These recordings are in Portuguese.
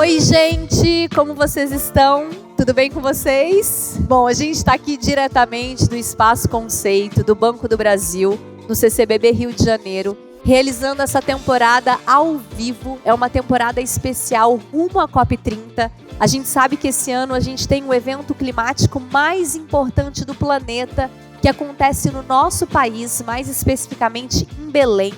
Oi, gente! Como vocês estão? Tudo bem com vocês? Bom, a gente está aqui diretamente do Espaço Conceito, do Banco do Brasil, no CCBB Rio de Janeiro, realizando essa temporada ao vivo. É uma temporada especial rumo à COP30. A gente sabe que esse ano a gente tem o evento climático mais importante do planeta, que acontece no nosso país, mais especificamente em Belém.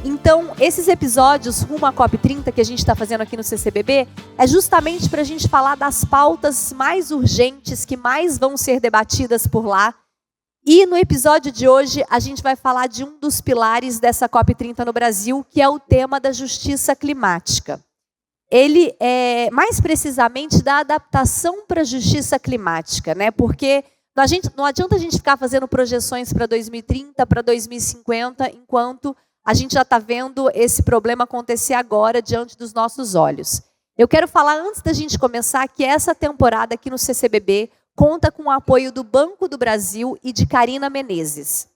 Então, esses episódios rumo à COP30 que a gente está fazendo aqui no CCBB é justamente para a gente falar das pautas mais urgentes que mais vão ser debatidas por lá. E no episódio de hoje a gente vai falar de um dos pilares dessa COP30 no Brasil, que é o tema da justiça climática. Ele é mais precisamente da adaptação para a justiça climática, né? Porque não adianta a gente ficar fazendo projeções para 2030, para 2050, enquanto a gente já está vendo esse problema acontecer agora diante dos nossos olhos. Eu quero falar, antes da gente começar, que essa temporada aqui no CCBB conta com o apoio do Banco do Brasil e de Carina Menezes.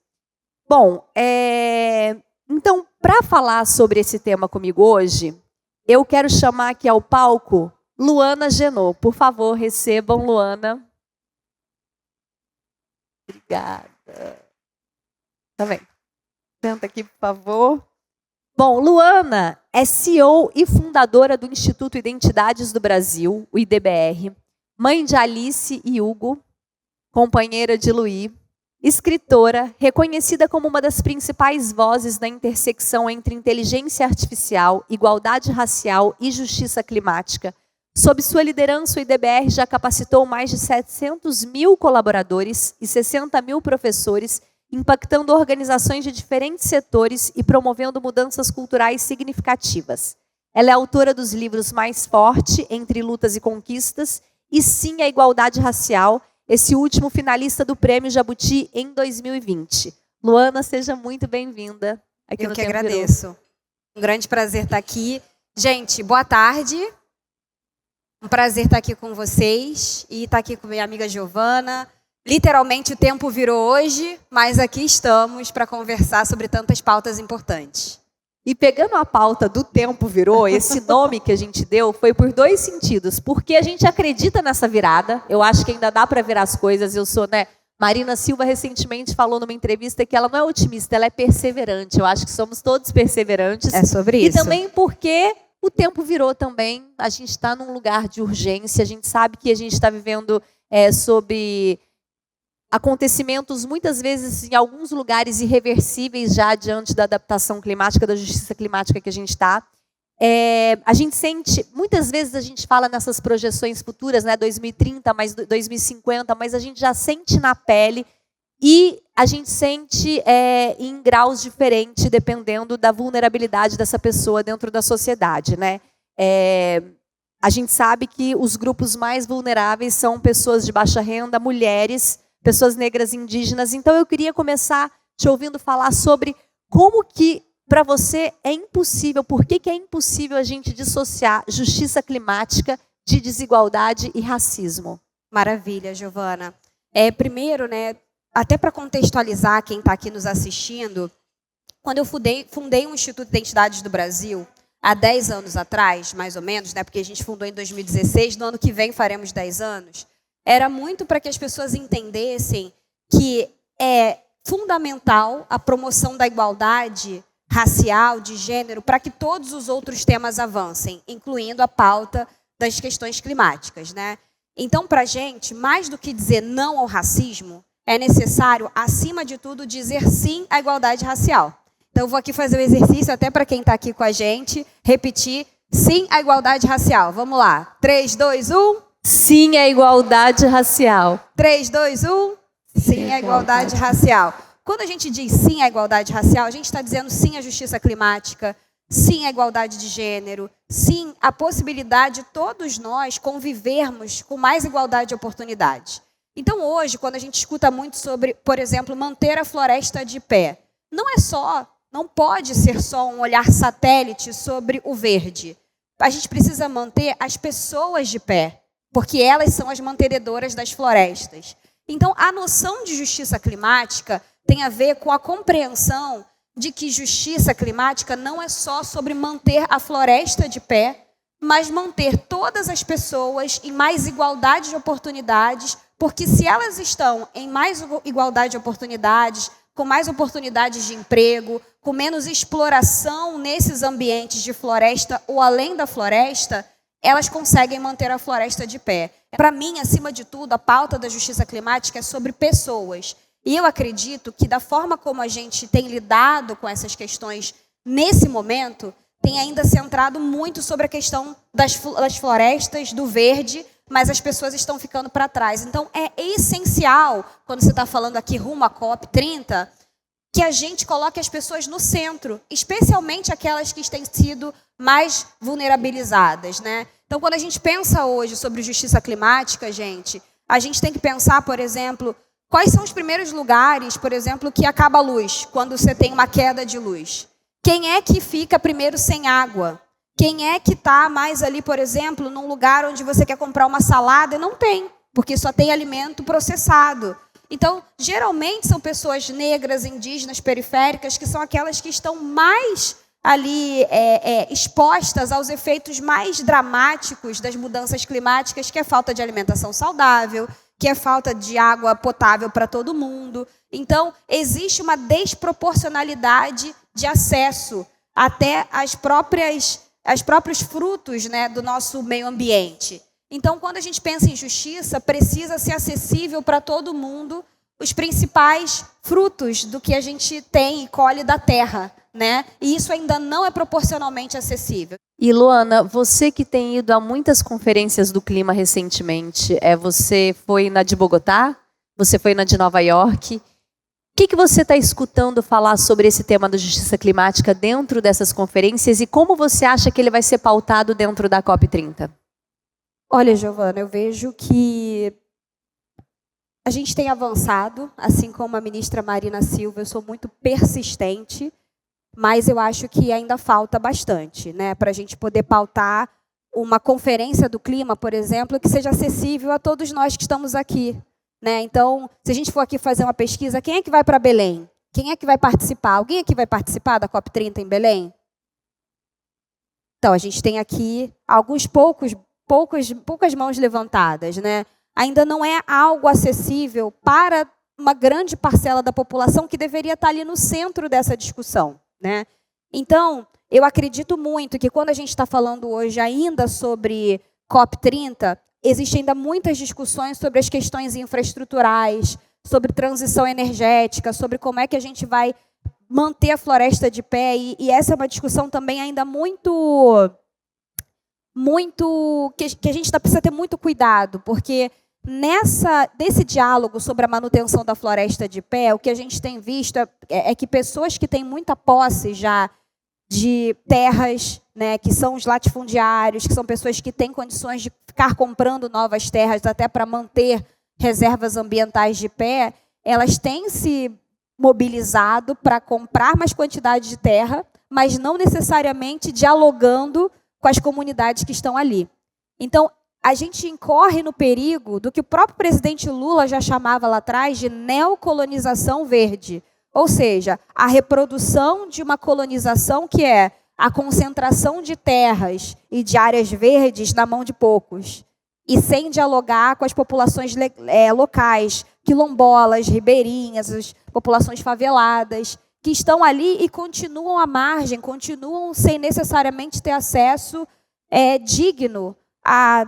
Bom, então, para falar sobre esse tema comigo hoje, eu quero chamar aqui ao palco Luana Genot. Por favor, recebam Luana. Obrigada. Tá bem. Senta aqui, por favor. Bom, Luana é CEO e fundadora do Instituto Identidades do Brasil, o IDBR, mãe de Alice e Hugo, companheira de Luí, escritora, reconhecida como uma das principais vozes na intersecção entre inteligência artificial, igualdade racial e justiça climática. Sob sua liderança, o IDBR já capacitou mais de 700 mil colaboradores e 60 mil professores, impactando organizações de diferentes setores e promovendo mudanças culturais significativas. Ela é autora dos livros Mais Forte, Entre Lutas e Conquistas, e Sim à Igualdade Racial, esse último finalista do Prêmio Jabuti em 2020. Luana, seja muito bem-vinda aqui no Tempo Virou. Eu que agradeço. Um grande prazer estar aqui. Gente, boa tarde. Um prazer estar aqui com vocês e estar aqui com minha amiga Giovana. Literalmente o tempo virou hoje, mas aqui estamos para conversar sobre tantas pautas importantes. E pegando a pauta do tempo virou, esse nome que a gente deu foi por dois sentidos. Porque a gente acredita nessa virada, eu acho que ainda dá para virar as coisas. Marina Silva recentemente falou numa entrevista que ela não é otimista, ela é perseverante. Eu acho que somos todos perseverantes. É sobre isso. E também porque o tempo virou também, a gente está num lugar de urgência, a gente sabe que a gente está vivendo sob acontecimentos, muitas vezes, em alguns lugares irreversíveis já diante da adaptação climática, da justiça climática que a gente está. A gente sente, muitas vezes a gente fala nessas projeções futuras, né, 2030, mais 2050, mas a gente já sente na pele e a gente sente em graus diferentes, dependendo da vulnerabilidade dessa pessoa dentro da sociedade, né? A gente sabe que os grupos mais vulneráveis são pessoas de baixa renda, mulheres, pessoas negras e indígenas. Então eu queria começar te ouvindo falar sobre como que para você é impossível, por que é impossível a gente dissociar justiça climática de desigualdade e racismo. Maravilha, Giovana. Primeiro, né, até para contextualizar quem está aqui nos assistindo, quando eu fundei um Instituto de Identidades do Brasil, há 10 anos atrás, mais ou menos, né, porque a gente fundou em 2016, no ano que vem faremos 10 anos, era muito para que as pessoas entendessem que é fundamental a promoção da igualdade racial, de gênero, para que todos os outros temas avancem, incluindo a pauta das questões climáticas, né? Então, para a gente, mais do que dizer não ao racismo, é necessário, acima de tudo, dizer sim à igualdade racial. Então, eu vou aqui fazer o exercício, até para quem está aqui com a gente, repetir sim à igualdade racial. Vamos lá. 3, 2, 1... Sim à igualdade racial. 3, 2, 1. Sim à igualdade racial. Quando a gente diz sim à igualdade racial, a gente está dizendo sim à justiça climática, sim à igualdade de gênero, sim à possibilidade de todos nós convivermos com mais igualdade de oportunidades. Então hoje, quando a gente escuta muito sobre, por exemplo, manter a floresta de pé, não pode ser só um olhar satélite sobre o verde. A gente precisa manter as pessoas de pé, porque elas são as mantenedoras das florestas. Então, a noção de justiça climática tem a ver com a compreensão de que justiça climática não é só sobre manter a floresta de pé, mas manter todas as pessoas em mais igualdade de oportunidades, porque se elas estão em mais igualdade de oportunidades, com mais oportunidades de emprego, com menos exploração nesses ambientes de floresta ou além da floresta, elas conseguem manter a floresta de pé. Para mim, acima de tudo, a pauta da justiça climática é sobre pessoas. E eu acredito que da forma como a gente tem lidado com essas questões nesse momento, tem ainda centrado muito sobre a questão das florestas, do verde, mas as pessoas estão ficando para trás. Então, é essencial, quando você está falando aqui rumo à COP30, que a gente coloque as pessoas no centro, especialmente aquelas que têm sido mais vulnerabilizadas, né? Então, quando a gente pensa hoje sobre justiça climática, a gente tem que pensar, por exemplo, quais são os primeiros lugares, por exemplo, que acaba a luz, quando você tem uma queda de luz. Quem é que fica primeiro sem água? Quem é que está mais ali, por exemplo, num lugar onde você quer comprar uma salada e não tem, porque só tem alimento processado. Então, geralmente são pessoas negras, indígenas, periféricas, que são aquelas que estão mais ali expostas aos efeitos mais dramáticos das mudanças climáticas, que é falta de alimentação saudável, que é falta de água potável para todo mundo. Então, existe uma desproporcionalidade de acesso até às próprios frutos, né, do nosso meio ambiente. Então, quando a gente pensa em justiça, precisa ser acessível para todo mundo os principais frutos do que a gente tem e colhe da terra, né? E isso ainda não é proporcionalmente acessível. E Luana, você que tem ido a muitas conferências do clima recentemente, você foi na de Bogotá? Você foi na de Nova York? O que você está escutando falar sobre esse tema da justiça climática dentro dessas conferências e como você acha que ele vai ser pautado dentro da COP30? Olha, Giovana, eu vejo que a gente tem avançado, assim como a ministra Marina Silva, eu sou muito persistente, mas eu acho que ainda falta bastante, né, para a gente poder pautar uma conferência do clima, por exemplo, que seja acessível a todos nós que estamos aqui. Né? Então, se a gente for aqui fazer uma pesquisa, quem é que vai para Belém? Quem é que vai participar? Alguém aqui vai participar da COP30 em Belém? Então, a gente tem aqui poucas mãos levantadas. Né? Ainda não é algo acessível para uma grande parcela da população que deveria estar ali no centro dessa discussão. Né? Então, eu acredito muito que quando a gente está falando hoje ainda sobre COP30, existem ainda muitas discussões sobre as questões infraestruturais, sobre transição energética, sobre como é que a gente vai manter a floresta de pé. E essa é uma discussão também ainda que a gente precisa ter muito cuidado, porque nesse diálogo sobre a manutenção da floresta de pé, o que a gente tem visto é que pessoas que têm muita posse já de terras, né, que são os latifundiários, que são pessoas que têm condições de ficar comprando novas terras até para manter reservas ambientais de pé, elas têm se mobilizado para comprar mais quantidade de terra, mas não necessariamente dialogando com as comunidades que estão ali. Então, a gente incorre no perigo do que o próprio presidente Lula já chamava lá atrás de neocolonização verde. Ou seja, a reprodução de uma colonização que é a concentração de terras e de áreas verdes na mão de poucos, e sem dialogar com as populações locais, quilombolas, ribeirinhas, as populações faveladas, que estão ali e continuam à margem, continuam sem necessariamente ter acesso digno à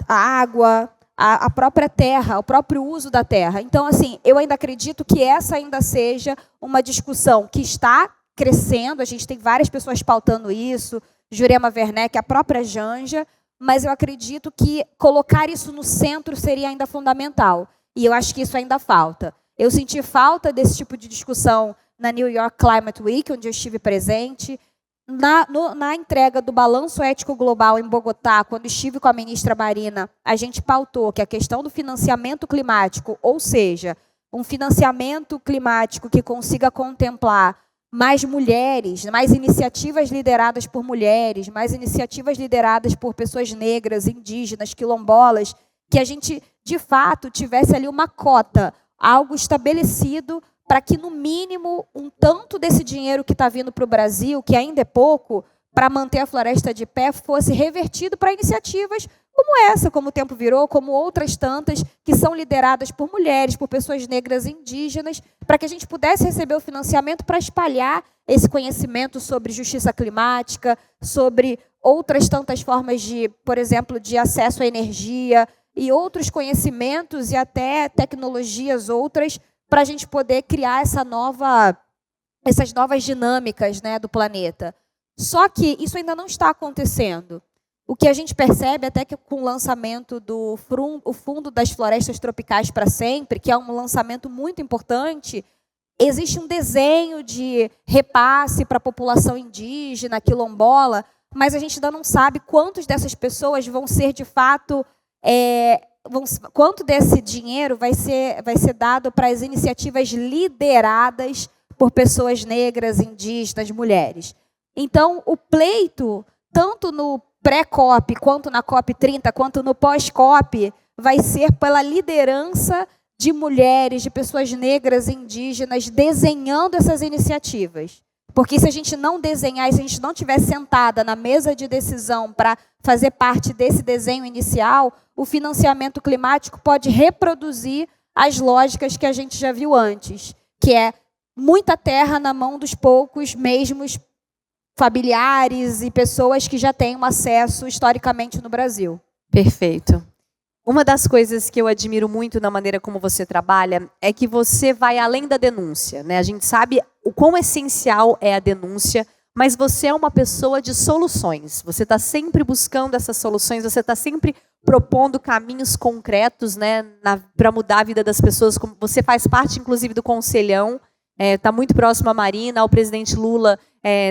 água, à própria terra, ao próprio uso da terra. Então, assim, eu ainda acredito que essa ainda seja uma discussão que está crescendo, a gente tem várias pessoas pautando isso, Jurema Werneck, a própria Janja, mas eu acredito que colocar isso no centro seria ainda fundamental. E eu acho que isso ainda falta. Eu senti falta desse tipo de discussão na New York Climate Week, onde eu estive presente, na entrega do Balanço Ético Global em Bogotá, quando estive com a ministra Marina, a gente pautou que a questão do financiamento climático, ou seja, um financiamento climático que consiga contemplar mais mulheres, mais iniciativas lideradas por mulheres, mais iniciativas lideradas por pessoas negras, indígenas, quilombolas, que a gente, de fato, tivesse ali uma cota, algo estabelecido para que, no mínimo, um tanto desse dinheiro que está vindo para o Brasil, que ainda é pouco, para manter a floresta de pé fosse revertido para iniciativas como essa, como o Tempo Virou, como outras tantas, que são lideradas por mulheres, por pessoas negras e indígenas, para que a gente pudesse receber o financiamento para espalhar esse conhecimento sobre justiça climática, sobre outras tantas formas de, por exemplo, de acesso à energia e outros conhecimentos e até tecnologias outras, para a gente poder criar essas novas dinâmicas, né, do planeta. Só que isso ainda não está acontecendo. O que a gente percebe até que com o lançamento do Fundo das Florestas Tropicais para Sempre, que é um lançamento muito importante, existe um desenho de repasse para a população indígena, quilombola, mas a gente ainda não sabe quantos dessas pessoas vão ser de fato, quanto desse dinheiro vai ser dado para as iniciativas lideradas por pessoas negras, indígenas, mulheres. Então, o pleito, tanto no pré-COP, quanto na COP30, quanto no pós-COP, vai ser pela liderança de mulheres, de pessoas negras e indígenas desenhando essas iniciativas. Porque se a gente não desenhar, se a gente não estiver sentada na mesa de decisão para fazer parte desse desenho inicial, o financiamento climático pode reproduzir as lógicas que a gente já viu antes, que é muita terra na mão dos poucos, mesmos familiares e pessoas que já têm um acesso historicamente no Brasil. Perfeito. Uma das coisas que eu admiro muito na maneira como você trabalha é que você vai além da denúncia, né? A gente sabe o quão essencial é a denúncia, mas você é uma pessoa de soluções. Você está sempre buscando essas soluções, você está sempre propondo caminhos concretos, né, para mudar a vida das pessoas. Você faz parte, inclusive, do Conselhão, está muito próximo à Marina, ao presidente Lula,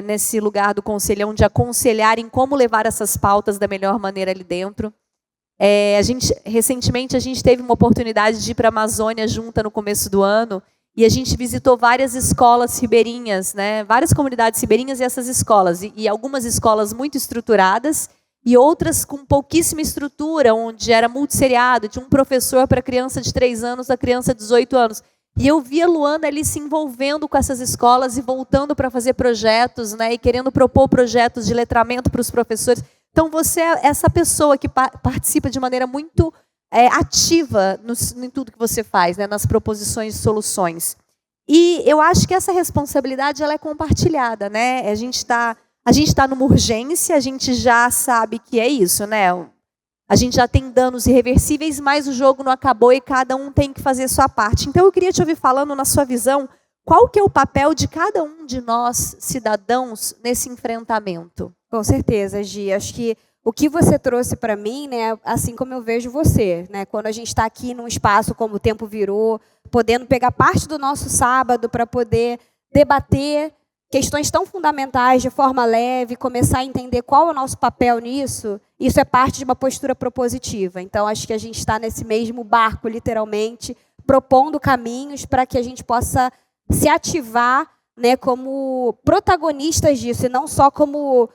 nesse lugar do Conselhão, de aconselhar em como levar essas pautas da melhor maneira ali dentro. Recentemente, a gente teve uma oportunidade de ir para a Amazônia junta no começo do ano, e a gente visitou várias escolas ribeirinhas, né, várias comunidades ribeirinhas e essas escolas, e algumas escolas muito estruturadas, e outras com pouquíssima estrutura, onde era multisseriado, tinha um professor para criança de 3 anos, a criança de 18 anos. E eu vi a Luana ali se envolvendo com essas escolas e voltando para fazer projetos, né, e querendo propor projetos de letramento para os professores. Então, você é essa pessoa que participa de maneira muito ativa em tudo que você faz, né, nas proposições de soluções. E eu acho que essa responsabilidade ela é compartilhada, né? A gente está numa urgência, a gente já sabe que é isso, né? A gente já tem danos irreversíveis, mas o jogo não acabou e cada um tem que fazer a sua parte. Então, eu queria te ouvir falando, na sua visão, qual que é o papel de cada um de nós, cidadãos, nesse enfrentamento? Com certeza, Gi. Acho que o que você trouxe para mim, né, assim como eu vejo você, né, quando a gente está aqui num espaço como o Tempo Virou, podendo pegar parte do nosso sábado para poder debater questões tão fundamentais de forma leve, começar a entender qual é o nosso papel nisso, isso é parte de uma postura propositiva. Então, acho que a gente está nesse mesmo barco, literalmente, propondo caminhos para que a gente possa se ativar, né, como protagonistas disso, e não só como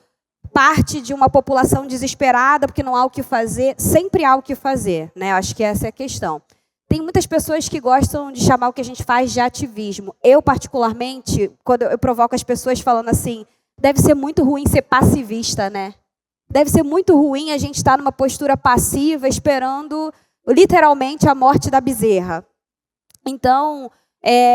parte de uma população desesperada, porque não há o que fazer. Sempre há o que fazer, né? Acho que essa é a questão. Tem muitas pessoas que gostam de chamar o que a gente faz de ativismo. Eu, particularmente, quando eu provoco as pessoas falando assim, deve ser muito ruim ser passivista, né? Deve ser muito ruim a gente estar numa postura passiva, esperando, literalmente, a morte da bezerra. Então,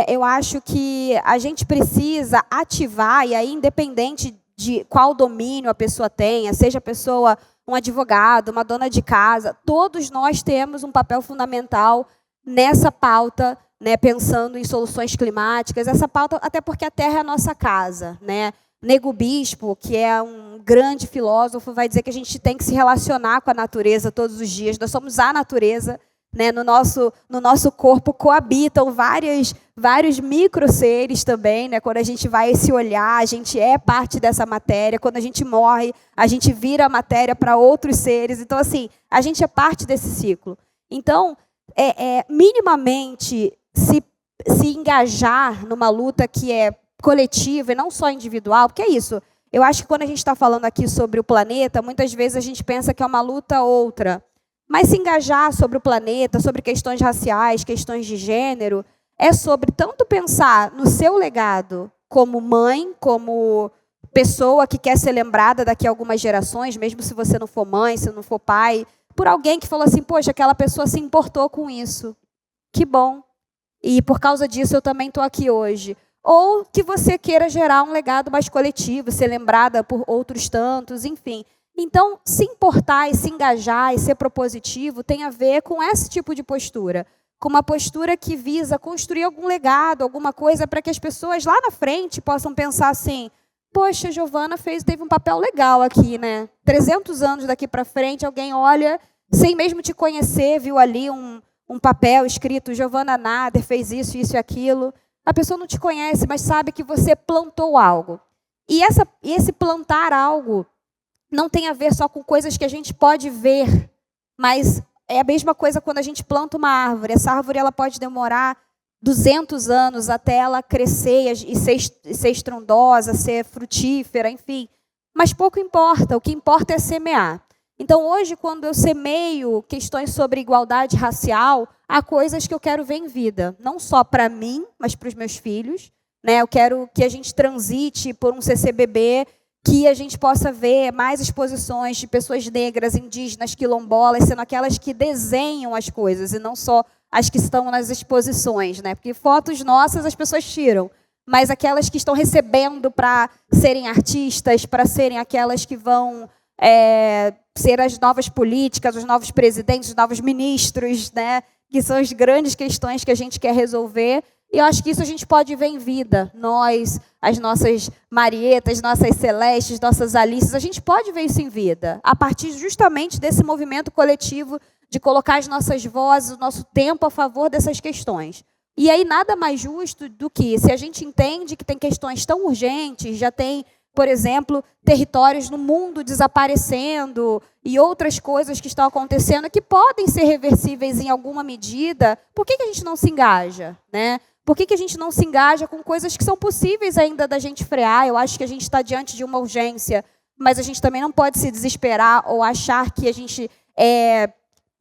eu acho que a gente precisa ativar, e aí, independente de qual domínio a pessoa tenha, seja a pessoa um advogado, uma dona de casa, todos nós temos um papel fundamental nessa pauta, né, pensando em soluções climáticas, essa pauta, até porque a Terra é a nossa casa, né? Nego Bispo, que é um grande filósofo, vai dizer que a gente tem que se relacionar com a natureza todos os dias. Nós somos a natureza, né? No nosso corpo coabitam vários micro-seres também, né? Quando a gente vai se olhar, a gente é parte dessa matéria. Quando a gente morre, a gente vira a matéria para outros seres. Então, assim, a gente é parte desse ciclo. Então, minimamente, se engajar numa luta que é coletiva e não só individual, porque é isso. Eu acho que quando a gente está falando aqui sobre o planeta, muitas vezes a gente pensa que é uma luta outra. Mas se engajar sobre o planeta, sobre questões raciais, questões de gênero, é sobre tanto pensar no seu legado como mãe, como pessoa que quer ser lembrada daqui a algumas gerações, mesmo se você não for mãe, se não for pai, por alguém que falou assim, poxa, aquela pessoa se importou com isso. Que bom. E por causa disso eu também estou aqui hoje. Ou que você queira gerar um legado mais coletivo, ser lembrada por outros tantos, enfim. Então, se importar e se engajar e ser propositivo tem a ver com esse tipo de postura. Com uma postura que visa construir algum legado, alguma coisa para que as pessoas lá na frente possam pensar assim, poxa, Giovana teve um papel legal aqui, né? 300 anos daqui para frente, alguém olha, sem mesmo te conhecer, viu ali um papel escrito, Giovana Nader fez isso, isso e aquilo. A pessoa não te conhece, mas sabe que você plantou algo. E esse plantar algo não tem a ver só com coisas que a gente pode ver, mas é a mesma coisa quando a gente planta uma árvore. Essa árvore ela pode demorar 200 anos até ela crescer e ser estrondosa, ser frutífera, enfim. Mas pouco importa, o que importa é semear. Então, hoje, quando eu semeio questões sobre igualdade racial, há coisas que eu quero ver em vida. Não só para mim, mas para os meus filhos. Né? Eu quero que a gente transite por um CCBB, que a gente possa ver mais exposições de pessoas negras, indígenas, quilombolas, sendo aquelas que desenham as coisas, e não só as que estão nas exposições. Né? Porque fotos nossas as pessoas tiram, mas aquelas que estão recebendo para serem artistas, para serem aquelas que vão... ser as novas políticas, os novos presidentes, os novos ministros, né? Que são as grandes questões que a gente quer resolver. E eu acho que isso a gente pode ver em vida. Nós, as nossas Marietas, nossas Celestes, nossas Alices, a gente pode ver isso em vida. A partir justamente desse movimento coletivo de colocar as nossas vozes, o nosso tempo a favor dessas questões. E aí nada mais justo do que, se a gente entende que tem questões tão urgentes, já tem... Por exemplo, territórios no mundo desaparecendo e outras coisas que estão acontecendo que podem ser reversíveis em alguma medida. Por que a gente não se engaja? Né? Por que a gente não se engaja com coisas que são possíveis ainda da gente frear? Eu acho que a gente está diante de uma urgência, mas a gente também não pode se desesperar ou achar que a gente é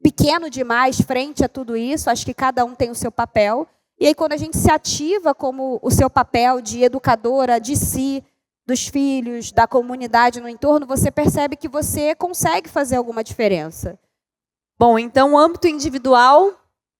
pequeno demais frente a tudo isso. Acho que cada um tem o seu papel. E aí, quando a gente se ativa como o seu papel de educadora de si, dos filhos, da comunidade no entorno, você percebe que você consegue fazer alguma diferença. Bom, então, âmbito individual,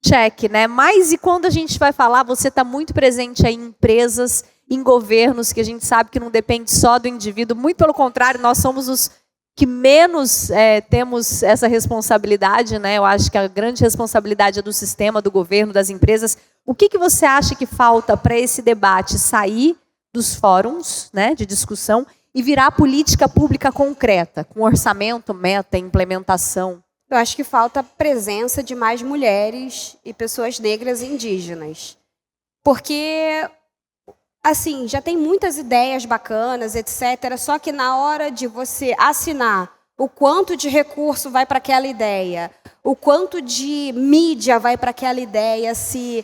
check, né? Mas e quando a gente vai falar, você está muito presente aí em empresas, em governos, que a gente sabe que não depende só do indivíduo, muito pelo contrário, nós somos os que menos temos essa responsabilidade, né? Eu acho que a grande responsabilidade é do sistema, do governo, das empresas. O que você acha que falta para esse debate sair dos fóruns, né, de discussão e virar política pública concreta, com orçamento, meta, implementação? Eu acho que falta presença de mais mulheres e pessoas negras e indígenas. Porque, assim, já tem muitas ideias bacanas, etc., só que na hora de você assinar o quanto de recurso vai para aquela ideia, o quanto de mídia vai para aquela ideia, se...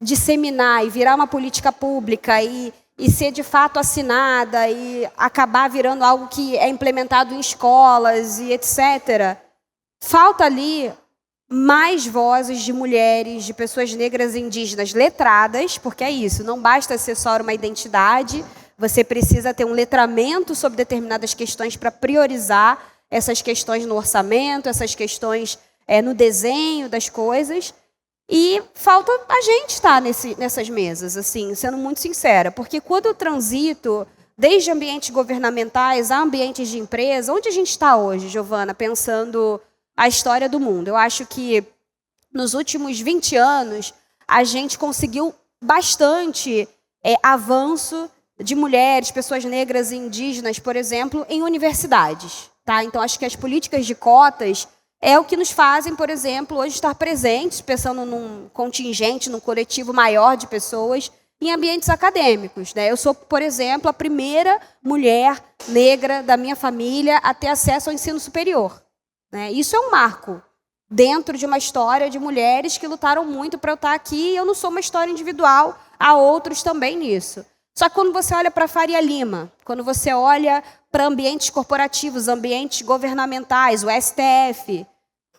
disseminar e virar uma política pública e ser de fato assinada e acabar virando algo que é implementado em escolas e etc. Falta ali mais vozes de mulheres, de pessoas negras e indígenas letradas, porque é isso, não basta ser só uma identidade, você precisa ter um letramento sobre determinadas questões para priorizar essas questões no orçamento, essas questões no desenho das coisas. E falta a gente estar nessas mesas, assim, sendo muito sincera. Porque quando eu transito, desde ambientes governamentais a ambientes de empresa, onde a gente está hoje, Giovana, pensando a história do mundo? Eu acho que nos últimos 20 anos, a gente conseguiu bastante avanço de mulheres, pessoas negras e indígenas, por exemplo, em universidades. Tá? Então, acho que as políticas de cotas... é o que nos fazem, por exemplo, hoje estar presentes, pensando num contingente, num coletivo maior de pessoas, em ambientes acadêmicos. Né? Eu sou, por exemplo, a primeira mulher negra da minha família a ter acesso ao ensino superior. Né? Isso é um marco dentro de uma história de mulheres que lutaram muito para eu estar aqui, e eu não sou uma história individual, há outros também nisso. Só que quando você olha para a Faria Lima, quando você olha para ambientes corporativos, ambientes governamentais, o STF,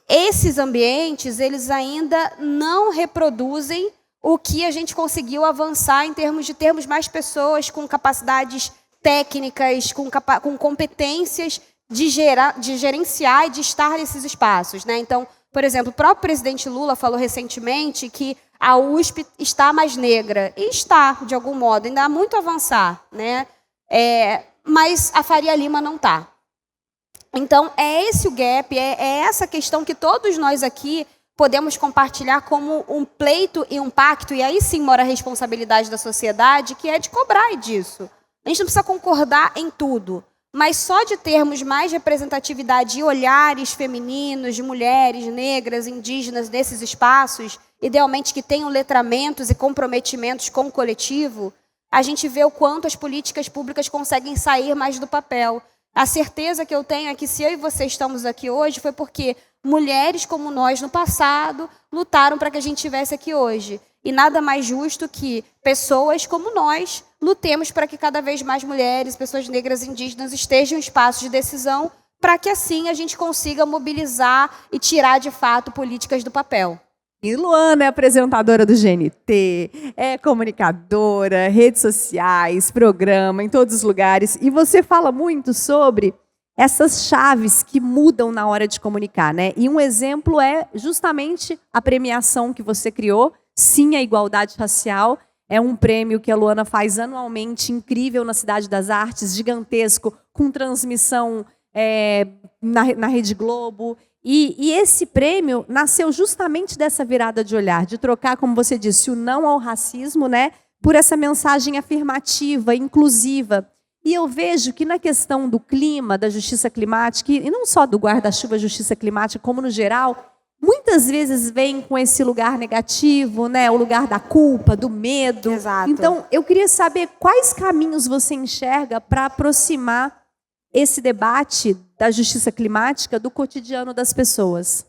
esses ambientes, eles ainda não reproduzem o que a gente conseguiu avançar em termos de termos mais pessoas com capacidades técnicas, com competências de gerenciar e de estar nesses espaços, né? Então, por exemplo, o próprio presidente Lula falou recentemente que a USP está mais negra. E está, de algum modo, ainda há muito a avançar, né? Mas a Faria Lima não está. Então, é esse o gap, é essa questão que todos nós aqui podemos compartilhar como um pleito e um pacto, e aí sim mora a responsabilidade da sociedade, que é de cobrar disso. A gente não precisa concordar em tudo, mas só de termos mais representatividade e olhares femininos, de mulheres, negras, indígenas nesses espaços, idealmente que tenham letramentos e comprometimentos com o coletivo, a gente vê o quanto as políticas públicas conseguem sair mais do papel. A certeza que eu tenho é que se eu e você estamos aqui hoje foi porque mulheres como nós no passado lutaram para que a gente estivesse aqui hoje. E nada mais justo que pessoas como nós lutemos para que cada vez mais mulheres, pessoas negras e indígenas estejam em espaços de decisão para que assim a gente consiga mobilizar e tirar de fato políticas do papel. E Luana é apresentadora do GNT, é comunicadora, redes sociais, programa em todos os lugares. E você fala muito sobre essas chaves que mudam na hora de comunicar, né? E um exemplo é justamente a premiação que você criou, Sim à Igualdade Racial. É um prêmio que a Luana faz anualmente, incrível na Cidade das Artes, gigantesco, com transmissão na Rede Globo. E esse prêmio nasceu justamente dessa virada de olhar, de trocar, como você disse, o não ao racismo, né, por essa mensagem afirmativa, inclusiva. E eu vejo que na questão do clima, da justiça climática, e não só do guarda-chuva justiça climática, como no geral, muitas vezes vem com esse lugar negativo, né, o lugar da culpa, do medo. Exato. Então, eu queria saber quais caminhos você enxerga para aproximar esse debate da justiça climática do cotidiano das pessoas.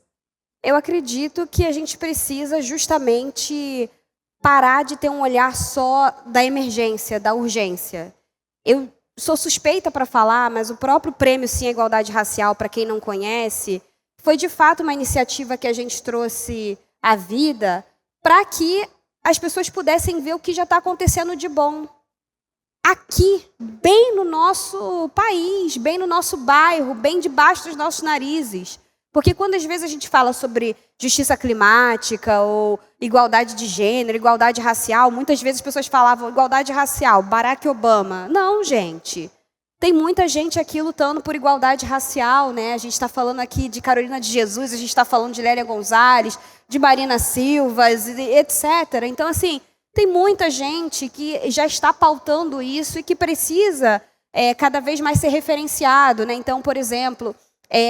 Eu acredito que a gente precisa justamente parar de ter um olhar só da emergência, da urgência. Eu sou suspeita para falar, mas o próprio Prêmio Sim à Igualdade Racial, para quem não conhece, foi de fato uma iniciativa que a gente trouxe à vida para que as pessoas pudessem ver o que já está acontecendo de bom. Aqui, bem no nosso país, bem no nosso bairro, bem debaixo dos nossos narizes. Porque quando às vezes a gente fala sobre justiça climática ou igualdade de gênero, igualdade racial, muitas vezes as pessoas falavam igualdade racial, Barack Obama. Não, gente. Tem muita gente aqui lutando por igualdade racial, né? A gente está falando aqui de Carolina de Jesus, a gente está falando de Lélia Gonzalez, de Marina Silva, etc. Então, assim, tem muita gente que já está pautando isso e que precisa cada vez mais ser referenciado, né? Então, por exemplo,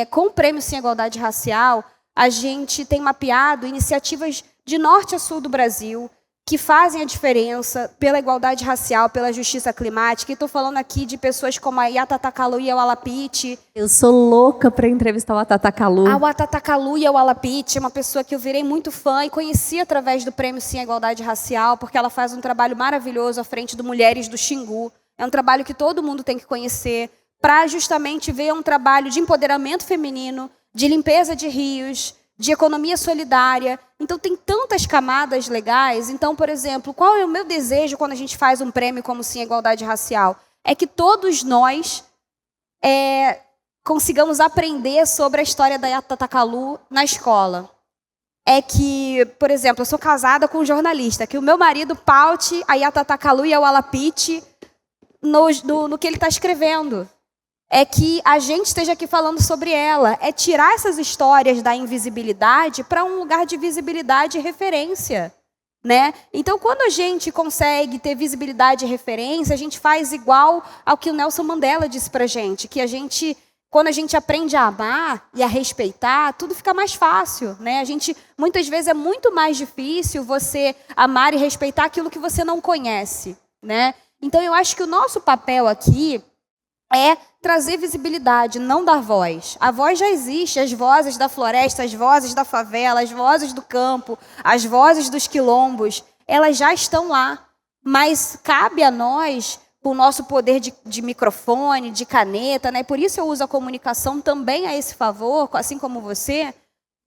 com o Prêmio Sim à Igualdade Racial, a gente tem mapeado iniciativas de norte a sul do Brasil que fazem a diferença pela igualdade racial, pela justiça climática. E estou falando aqui de pessoas como a Yatatá Kalu e a Walapiti. Eu sou louca para entrevistar o Yatatá Kalu. A Yatatá Kalu e a Walapiti é uma pessoa que eu virei muito fã e conheci através do Prêmio Sim à Igualdade Racial, porque ela faz um trabalho maravilhoso à frente do Mulheres do Xingu. É um trabalho que todo mundo tem que conhecer, para justamente ver um trabalho de empoderamento feminino, de limpeza de rios, de economia solidária. Então, tem tantas camadas legais. Então, por exemplo, qual é o meu desejo quando a gente faz um prêmio como Sim à Igualdade Racial? É que todos nós consigamos aprender sobre a história da Yatatá Kalu na escola. É que, por exemplo, eu sou casada com um jornalista, que o meu marido paute a Yatatá Kalu e a Walapiti no que ele está escrevendo. É que a gente esteja aqui falando sobre ela, é tirar essas histórias da invisibilidade para um lugar de visibilidade e referência, né? Então, quando a gente consegue ter visibilidade e referência, a gente faz igual ao que o Nelson Mandela disse para a gente, que quando a gente aprende a amar e a respeitar, tudo fica mais fácil, né? Muitas vezes é muito mais difícil você amar e respeitar aquilo que você não conhece, né? Então, eu acho que o nosso papel aqui é trazer visibilidade, não dar voz. A voz já existe, as vozes da floresta, as vozes da favela, as vozes do campo, as vozes dos quilombos, elas já estão lá. Mas cabe a nós, com o nosso poder de microfone, de caneta, né? Por isso eu uso a comunicação também a esse favor, assim como você,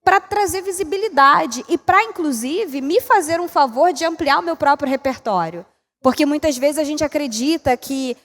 para trazer visibilidade e para, inclusive, me fazer um favor de ampliar o meu próprio repertório. Porque muitas vezes a gente acredita que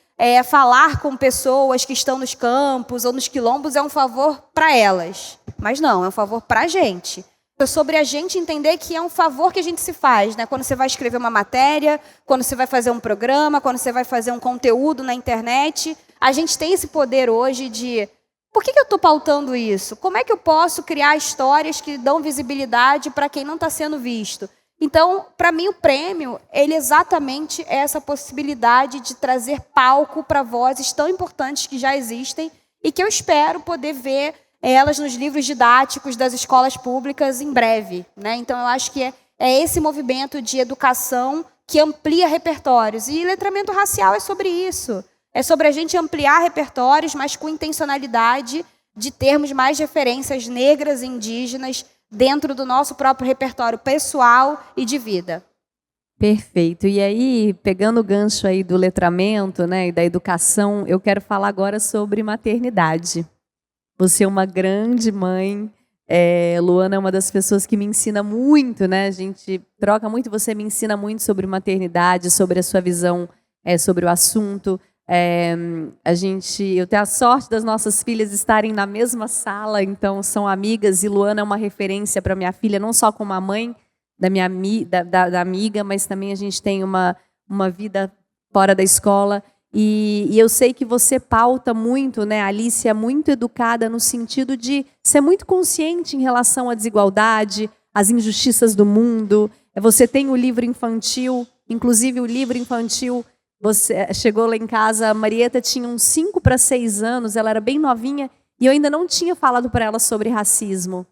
falar com pessoas que estão nos campos ou nos quilombos é um favor para elas. Mas não, é um favor para a gente. É sobre a gente entender que é um favor que a gente se faz, né? Quando você vai escrever uma matéria, quando você vai fazer um programa, quando você vai fazer um conteúdo na internet, a gente tem esse poder hoje de... Por que eu estou pautando isso? Como é que eu posso criar histórias que dão visibilidade para quem não está sendo visto? Então, para mim, o prêmio, ele exatamente é essa possibilidade de trazer palco para vozes tão importantes que já existem e que eu espero poder ver elas nos livros didáticos das escolas públicas em breve, né? Então, eu acho que é esse movimento de educação que amplia repertórios. E letramento racial é sobre isso. É sobre a gente ampliar repertórios, mas com intencionalidade de termos mais referências negras e indígenas dentro do nosso próprio repertório pessoal e de vida. Perfeito. E aí, pegando o gancho aí do letramento, né, e da educação, eu quero falar agora sobre maternidade. Você é uma grande mãe. Luana é uma das pessoas que me ensina muito, né? A gente troca muito, você me ensina muito sobre maternidade, sobre a sua visão sobre o assunto. Eu tenho a sorte das nossas filhas estarem na mesma sala, então são amigas, e Luana é uma referência para minha filha, não só como a mãe da amiga, mas também a gente tem uma vida fora da escola. E eu sei que você pauta muito, né? A Alice é muito educada no sentido de ser muito consciente em relação à desigualdade, às injustiças do mundo. Você tem o livro infantil, inclusive o livro infantil, você chegou lá em casa, a Marieta tinha uns 5 para 6 anos, ela era bem novinha, e eu ainda não tinha falado para ela sobre racismo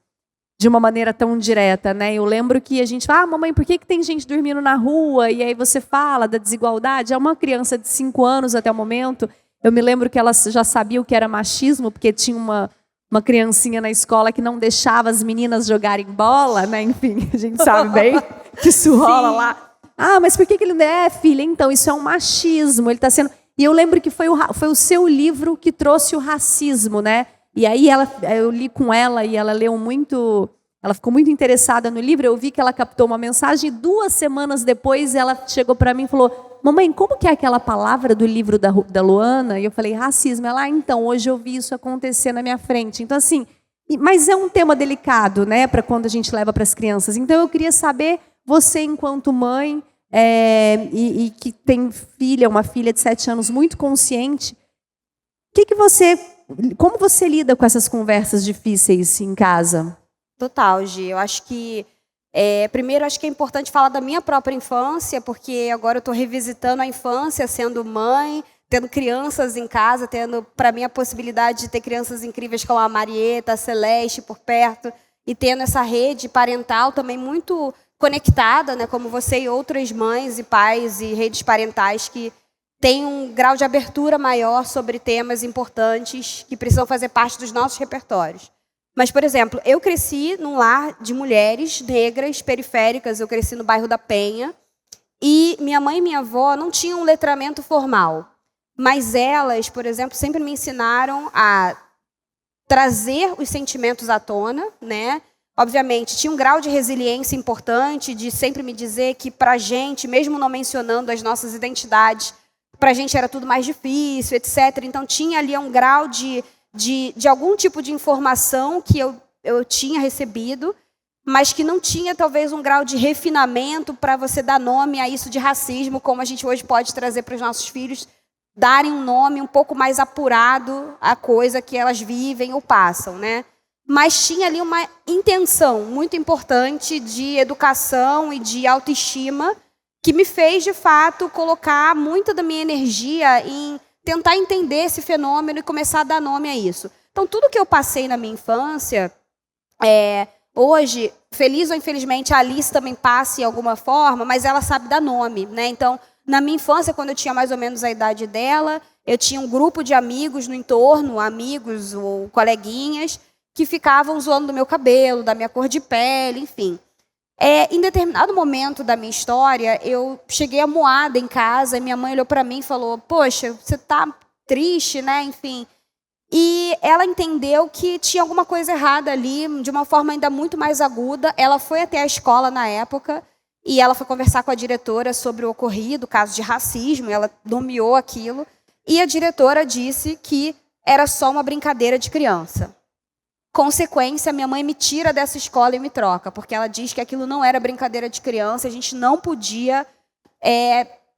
de uma maneira tão direta, né? Eu lembro que a gente fala, mamãe, por que tem gente dormindo na rua? E aí você fala da desigualdade. É uma criança de 5 anos até o momento. Eu me lembro que ela já sabia o que era machismo, porque tinha uma criancinha na escola que não deixava as meninas jogarem bola, né? Enfim, a gente sabe bem que isso rola lá. Ah, mas por que ele não é, filha? Então, isso é um machismo. Ele está sendo... E eu lembro que foi o seu livro que trouxe o racismo, né? E aí eu li com ela e ela leu muito, ela ficou muito interessada no livro. Eu vi que ela captou uma mensagem e 2 semanas depois ela chegou para mim e falou: mamãe, como que é aquela palavra do livro da Luana? E eu falei: racismo. Ela, então, hoje eu vi isso acontecer na minha frente. Então, assim, mas é um tema delicado, né, para quando a gente leva para as crianças. Então, eu queria saber, você enquanto mãe e que tem uma filha de 7 anos muito consciente, como você lida com essas conversas difíceis em casa? Total, Gi. Eu acho que, primeiro, acho que é importante falar da minha própria infância, porque agora eu estou revisitando a infância, sendo mãe, tendo crianças em casa, tendo, para mim, a possibilidade de ter crianças incríveis como a Marieta, a Celeste por perto, e tendo essa rede parental também muito conectada, né, como você e outras mães e pais e redes parentais que tem um grau de abertura maior sobre temas importantes que precisam fazer parte dos nossos repertórios. Mas, por exemplo, eu cresci num lar de mulheres negras, periféricas, eu cresci no bairro da Penha, e minha mãe e minha avó não tinham um letramento formal. Mas elas, por exemplo, sempre me ensinaram a trazer os sentimentos à tona, né? Obviamente, tinha um grau de resiliência importante, de sempre me dizer que, para a gente, mesmo não mencionando as nossas identidades, para a gente era tudo mais difícil, etc. Então, tinha ali um grau de algum tipo de informação que eu tinha recebido, mas que não tinha, talvez, um grau de refinamento para você dar nome a isso de racismo, como a gente hoje pode trazer para os nossos filhos, darem um nome um pouco mais apurado à coisa que elas vivem ou passam, né? Mas tinha ali uma intenção muito importante de educação e de autoestima, que me fez, de fato, colocar muita da minha energia em tentar entender esse fenômeno e começar a dar nome a isso. Então, tudo que eu passei na minha infância, hoje, feliz ou infelizmente, a Alice também passa em alguma forma, mas ela sabe dar nome, né? Então, na minha infância, quando eu tinha mais ou menos a idade dela, eu tinha um grupo de amigos no entorno, amigos ou coleguinhas, que ficavam zoando do meu cabelo, da minha cor de pele, enfim. Em determinado momento da minha história, eu cheguei amuada em casa, e minha mãe olhou para mim e falou: poxa, você está triste, né? Enfim. E ela entendeu que tinha alguma coisa errada ali, de uma forma ainda muito mais aguda. Ela foi até a escola na época, e ela foi conversar com a diretora sobre o ocorrido, caso de racismo, ela nomeou aquilo. e a diretora disse que era só uma brincadeira de criança. Consequência, minha mãe me tira dessa escola e me troca, porque ela diz que aquilo não era brincadeira de criança, a gente não podia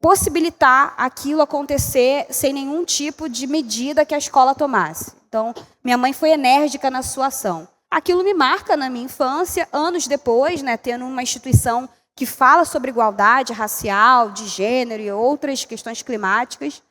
possibilitar aquilo acontecer sem nenhum tipo de medida que a escola tomasse. Então, minha mãe foi enérgica na sua ação. Aquilo me marca na minha infância, anos depois, né, tendo uma instituição que fala sobre igualdade racial, de gênero e outras questões climáticas,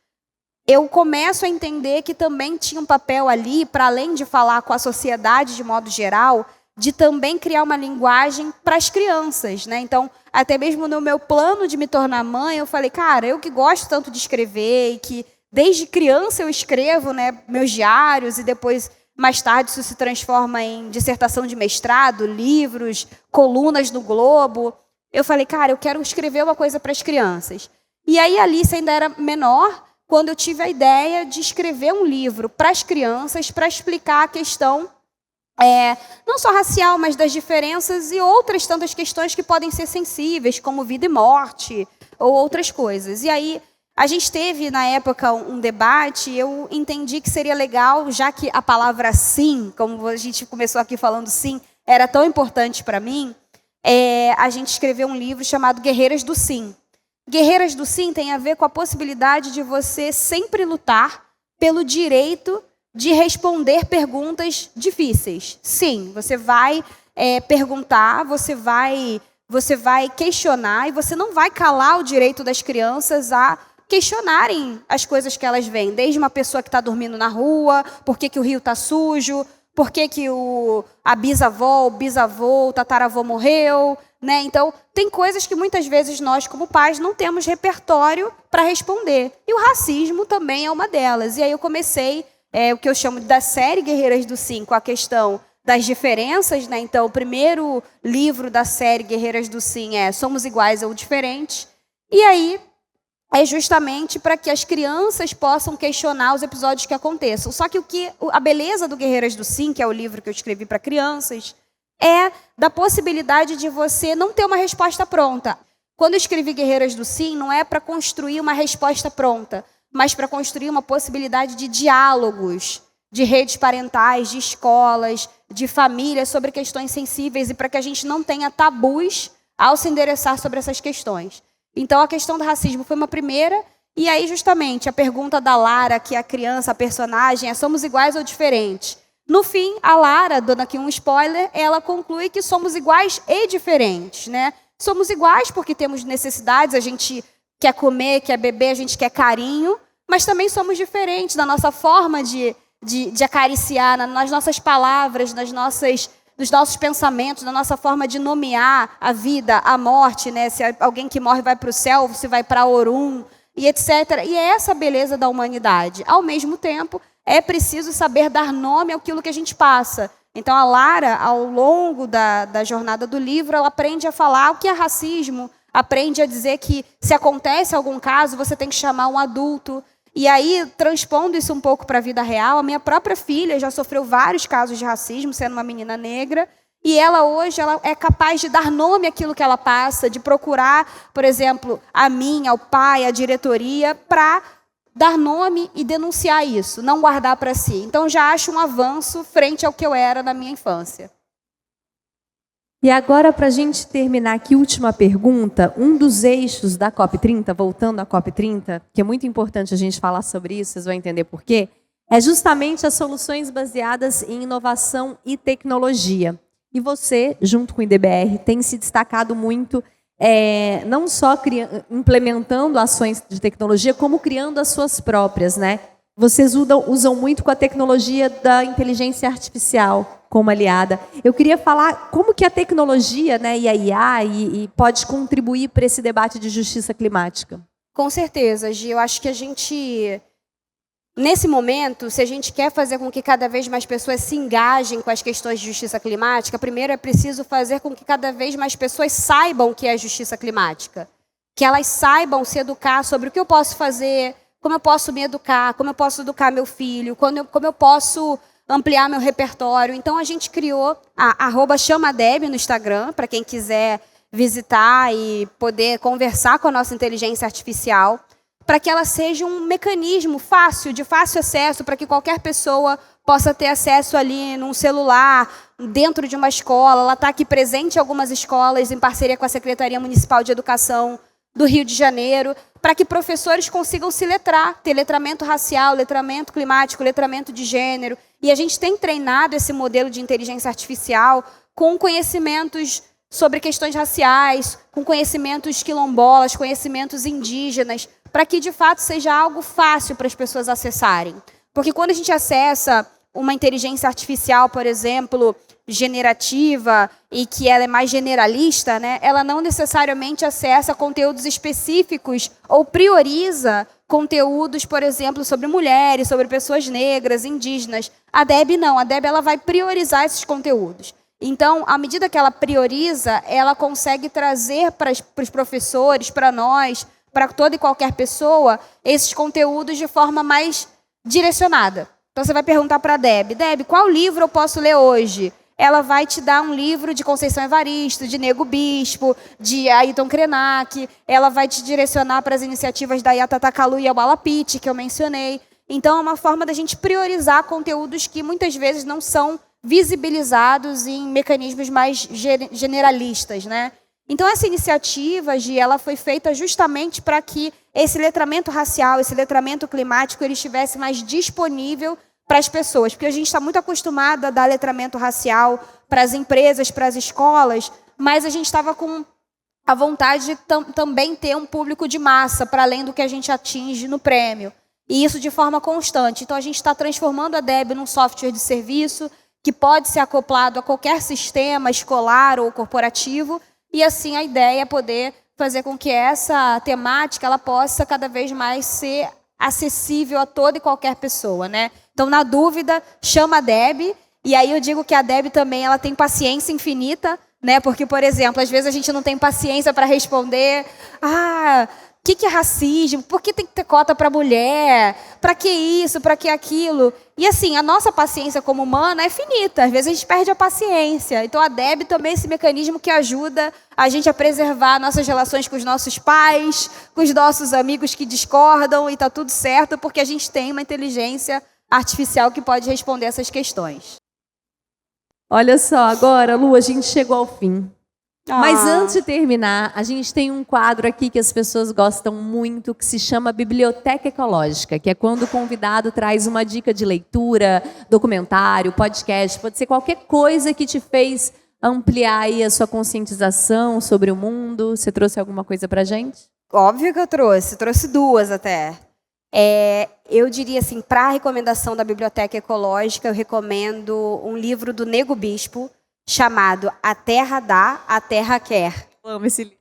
eu começo a entender que também tinha um papel ali, para além de falar com a sociedade de modo geral, de também criar uma linguagem para as crianças, né? Então, até mesmo no meu plano de me tornar mãe, eu falei, cara, eu que gosto tanto de escrever e que desde criança eu escrevo, né, meus diários e depois, mais tarde, isso se transforma em dissertação de mestrado, livros, colunas no Globo. Eu falei, cara, eu quero escrever uma coisa para as crianças. E aí a Alice ainda era menor, quando eu tive a ideia de escrever um livro para as crianças, para explicar a questão, não só racial, mas das diferenças e outras tantas questões que podem ser sensíveis, como vida e morte, ou outras coisas. E aí, a gente teve, na época, um debate, e eu entendi que seria legal, já que a palavra sim, como a gente começou aqui falando sim, era tão importante para mim, a gente escreveu um livro chamado Guerreiras do Sim. Guerreiras do Sim tem a ver com a possibilidade de você sempre lutar pelo direito de responder perguntas difíceis. Sim, você vai perguntar, você vai questionar e você não vai calar o direito das crianças a questionarem as coisas que elas veem. Desde uma pessoa que está dormindo na rua, por que o rio está sujo, por que a bisavó, o bisavô, o tataravô morreu, né? Então, tem coisas que muitas vezes nós, como pais, não temos repertório para responder. E o racismo também é uma delas. E aí eu comecei o que eu chamo da série Guerreiras do Sim, com a questão das diferenças, né? Então, o primeiro livro da série Guerreiras do Sim é Somos Iguais ou Diferentes. E aí é justamente para que as crianças possam questionar os episódios que aconteçam. Só que a beleza do Guerreiras do Sim, que é o livro que eu escrevi para crianças, é da possibilidade de você não ter uma resposta pronta. Quando eu escrevi Guerreiras do Sim, não é para construir uma resposta pronta, mas para construir uma possibilidade de diálogos, de redes parentais, de escolas, de famílias sobre questões sensíveis e para que a gente não tenha tabus ao se endereçar sobre essas questões. Então, a questão do racismo foi uma primeira, e aí justamente a pergunta da Lara, que é a criança, a personagem, somos iguais ou diferentes? No fim, a Lara, dando aqui um spoiler, ela conclui que somos iguais e diferentes, né? Somos iguais porque temos necessidades, a gente quer comer, quer beber, a gente quer carinho, mas também somos diferentes na nossa forma de acariciar, nas nossas palavras, nos nossos pensamentos, na nossa forma de nomear a vida, a morte, né? Se alguém que morre vai para o céu, se vai para Orum, e etc. E é essa a beleza da humanidade. Ao mesmo tempo, é preciso saber dar nome àquilo que a gente passa. Então, a Lara, ao longo da jornada do livro, ela aprende a falar o que é racismo, aprende a dizer que, se acontece algum caso, você tem que chamar um adulto. E aí, transpondo isso um pouco para a vida real, a minha própria filha já sofreu vários casos de racismo, sendo uma menina negra, e ela hoje é capaz de dar nome àquilo que ela passa, de procurar, por exemplo, a mim, ao pai, a diretoria, para dar nome e denunciar isso, não guardar para si. Então, já acho um avanço frente ao que eu era na minha infância. E agora, para a gente terminar aqui, última pergunta, um dos eixos da COP30, voltando à COP30, que é muito importante a gente falar sobre isso, vocês vão entender por quê, é justamente as soluções baseadas em inovação e tecnologia. E você, junto com o IDBR, tem se destacado muito, não só implementando ações de tecnologia, como criando as suas próprias, né? Vocês usam muito com a tecnologia da inteligência artificial como aliada. Eu queria falar como que a tecnologia, né, e a IA pode contribuir para esse debate de justiça climática. Com certeza, Gi. Eu acho que a gente, nesse momento, se a gente quer fazer com que cada vez mais pessoas se engajem com as questões de justiça climática, primeiro é preciso fazer com que cada vez mais pessoas saibam o que é justiça climática. Que elas saibam se educar sobre o que eu posso fazer, como eu posso me educar, como eu posso educar meu filho, como eu posso ampliar meu repertório. Então, a gente criou a @chamadeb no Instagram, para quem quiser visitar e poder conversar com a nossa inteligência artificial, para que ela seja um mecanismo fácil, de fácil acesso, para que qualquer pessoa possa ter acesso ali num celular, dentro de uma escola. Ela está aqui presente em algumas escolas, em parceria com a Secretaria Municipal de Educação do Rio de Janeiro, para que professores consigam se letrar, ter letramento racial, letramento climático, letramento de gênero. E a gente tem treinado esse modelo de inteligência artificial com conhecimentos sobre questões raciais, com conhecimentos quilombolas, conhecimentos indígenas, para que, de fato, seja algo fácil para as pessoas acessarem. Porque quando a gente acessa uma inteligência artificial, por exemplo, generativa, e que ela é mais generalista, né, ela não necessariamente acessa conteúdos específicos ou prioriza conteúdos, por exemplo, sobre mulheres, sobre pessoas negras, indígenas. A Deb não, a Deb ela vai priorizar esses conteúdos. Então, à medida que ela prioriza, ela consegue trazer para os professores, para nós, para toda e qualquer pessoa, esses conteúdos de forma mais direcionada. Então, você vai perguntar para a Deb, qual livro eu posso ler hoje? Ela vai te dar um livro de Conceição Evaristo, de Nego Bispo, de Ayrton Krenak. Ela vai te direcionar para as iniciativas da Yatata Kalu e Awalapiti, que eu mencionei. Então, é uma forma da gente priorizar conteúdos que muitas vezes não são visibilizados em mecanismos mais generalistas, né? Então, essa iniciativa, Gi, ela foi feita justamente para que esse letramento racial, esse letramento climático, ele estivesse mais disponível para as pessoas. Porque a gente está muito acostumado a dar letramento racial para as empresas, para as escolas, mas a gente estava com a vontade de também ter um público de massa, para além do que a gente atinge no prêmio. E isso de forma constante. Então, a gente está transformando a Deb num software de serviço que pode ser acoplado a qualquer sistema escolar ou corporativo, e assim a ideia é poder fazer com que essa temática ela possa cada vez mais ser acessível a toda e qualquer pessoa, né? Então, na dúvida, chama a Deb, e aí eu digo que a Deb também ela tem paciência infinita, né? Porque, por exemplo, às vezes a gente não tem paciência para responder, o que é racismo? Por que tem que ter cota para mulher? Para que isso? Para que aquilo? E assim, a nossa paciência como humana é finita. Às vezes a gente perde a paciência. Então a Deb também é esse mecanismo que ajuda a gente a preservar nossas relações com os nossos pais, com os nossos amigos que discordam, e está tudo certo, porque a gente tem uma inteligência artificial que pode responder essas questões. Olha só, agora, Lu, a gente chegou ao fim. Mas antes de terminar, a gente tem um quadro aqui que as pessoas gostam muito, que se chama Biblioteca Ecológica, que é quando o convidado traz uma dica de leitura, documentário, podcast, pode ser qualquer coisa que te fez ampliar aí a sua conscientização sobre o mundo. Você trouxe alguma coisa pra gente? Óbvio que eu trouxe duas até. Eu diria assim, para a recomendação da Biblioteca Ecológica, eu recomendo um livro do Nego Bispo, chamado A Terra Dá, a Terra Quer. Eu amo esse livro.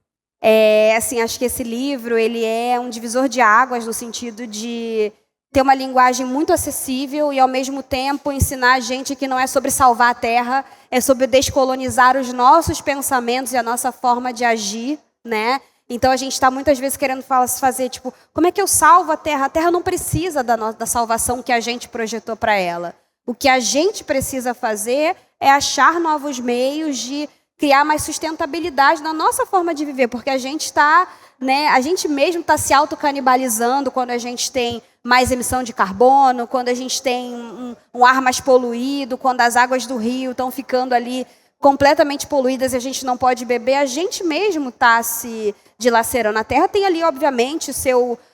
Assim, acho que esse livro ele é um divisor de águas no sentido de ter uma linguagem muito acessível e, ao mesmo tempo, ensinar a gente que não é sobre salvar a Terra, é sobre descolonizar os nossos pensamentos e a nossa forma de agir, né? Então, a gente está muitas vezes querendo fazer, tipo, como é que eu salvo a Terra? A Terra não precisa da salvação que a gente projetou para ela. O que a gente precisa fazer é achar novos meios de criar mais sustentabilidade na nossa forma de viver, porque a gente está, né, a gente mesmo está se autocanibalizando quando a gente tem mais emissão de carbono, quando a gente tem um ar mais poluído, quando as águas do rio estão ficando ali completamente poluídas e a gente não pode beber, a gente mesmo está se dilacerando. A Terra tem ali, obviamente,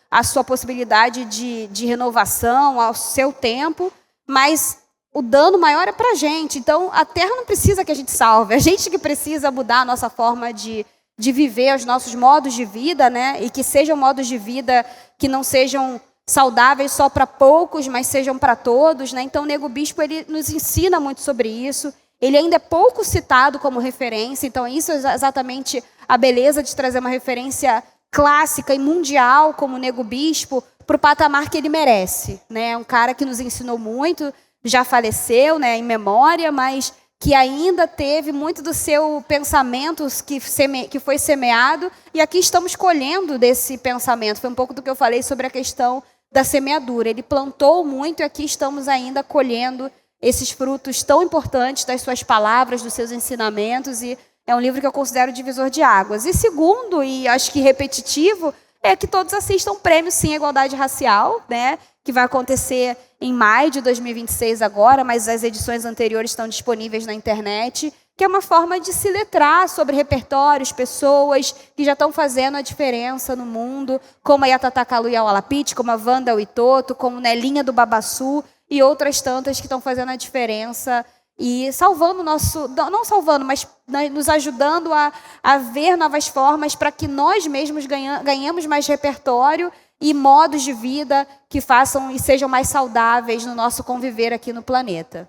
a sua possibilidade de renovação, ao seu tempo, mas o dano maior é para a gente. Então, a Terra não precisa que a gente salve. É a gente que precisa mudar a nossa forma de viver, os nossos modos de vida, né? E que sejam modos de vida que não sejam saudáveis só para poucos, mas sejam para todos, né? Então, o Nego Bispo ele nos ensina muito sobre isso. Ele ainda é pouco citado como referência. Então, isso é exatamente a beleza de trazer uma referência clássica e mundial como o Nego Bispo para o patamar que ele merece, né? É um cara que nos ensinou muito, já faleceu, né, em memória, mas que ainda teve muito do seu pensamento que foi semeado, e aqui estamos colhendo desse pensamento. Foi um pouco do que eu falei sobre a questão da semeadura. Ele plantou muito e aqui estamos ainda colhendo esses frutos tão importantes das suas palavras, dos seus ensinamentos, e é um livro que eu considero divisor de águas. E segundo, e acho que repetitivo, é que todos assistam o Prêmio Sim à Igualdade Racial, né, que vai acontecer em maio de 2026 agora, mas as edições anteriores estão disponíveis na internet, que é uma forma de se letrar sobre repertórios, pessoas que já estão fazendo a diferença no mundo, como a Yatatá Kaluuya Walapiti, como a Wanda Witoto, como Nelinha do Babaçu e outras tantas que estão fazendo a diferença e salvando o nosso, não salvando, mas nos ajudando a ver novas formas para que nós mesmos ganhemos mais repertório e modos de vida que façam e sejam mais saudáveis no nosso conviver aqui no planeta.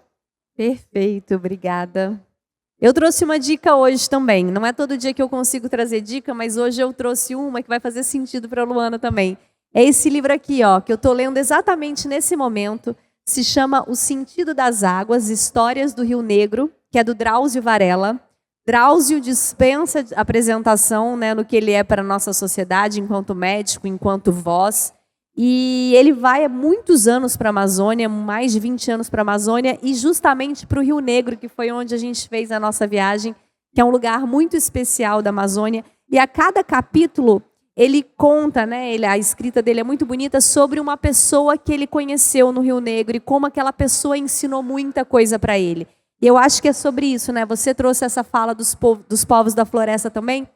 Perfeito, obrigada. Eu trouxe uma dica hoje também. Não é todo dia que eu consigo trazer dica, mas hoje eu trouxe uma que vai fazer sentido para a Luana também. É esse livro aqui, ó, que eu estou lendo exatamente nesse momento. Se chama O Sentido das Águas, Histórias do Rio Negro, que é do Drauzio Varela. Drauzio dispensa apresentação, né, no que ele é para a nossa sociedade, enquanto médico, enquanto voz. E ele vai há muitos anos para a Amazônia, mais de 20 anos para a Amazônia, e justamente para o Rio Negro, que foi onde a gente fez a nossa viagem, que é um lugar muito especial da Amazônia. E a cada capítulo, ele conta, né, a escrita dele é muito bonita, sobre uma pessoa que ele conheceu no Rio Negro e como aquela pessoa ensinou muita coisa para ele. E eu acho que é sobre isso, né? Você trouxe essa fala dos povos da floresta também.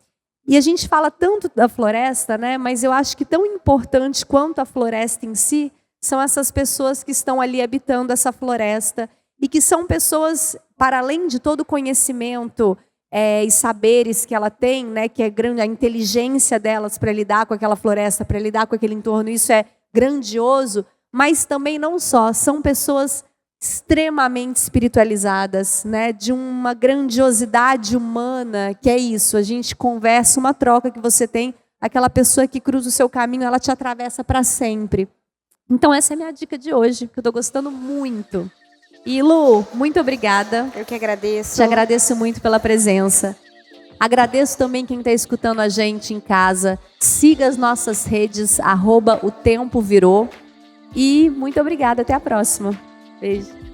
E a gente fala tanto da floresta, né? Mas eu acho que tão importante quanto a floresta em si são essas pessoas que estão ali habitando essa floresta e que são pessoas, para além de todo o conhecimento e saberes que ela tem, né? Que é grande, a inteligência delas para lidar com aquela floresta, para lidar com aquele entorno, isso é grandioso. Mas também não só, são pessoas extremamente espiritualizadas, né, de uma grandiosidade humana, que é isso, a gente conversa, uma troca que você tem, aquela pessoa que cruza o seu caminho, ela te atravessa para sempre. Então essa é a minha dica de hoje, que eu estou gostando muito. E Lu, muito obrigada. Eu que agradeço. Te agradeço muito pela presença. Agradeço também quem está escutando a gente em casa. Siga as nossas redes, @otempovirou. E muito obrigada, até a próxima. Beijo.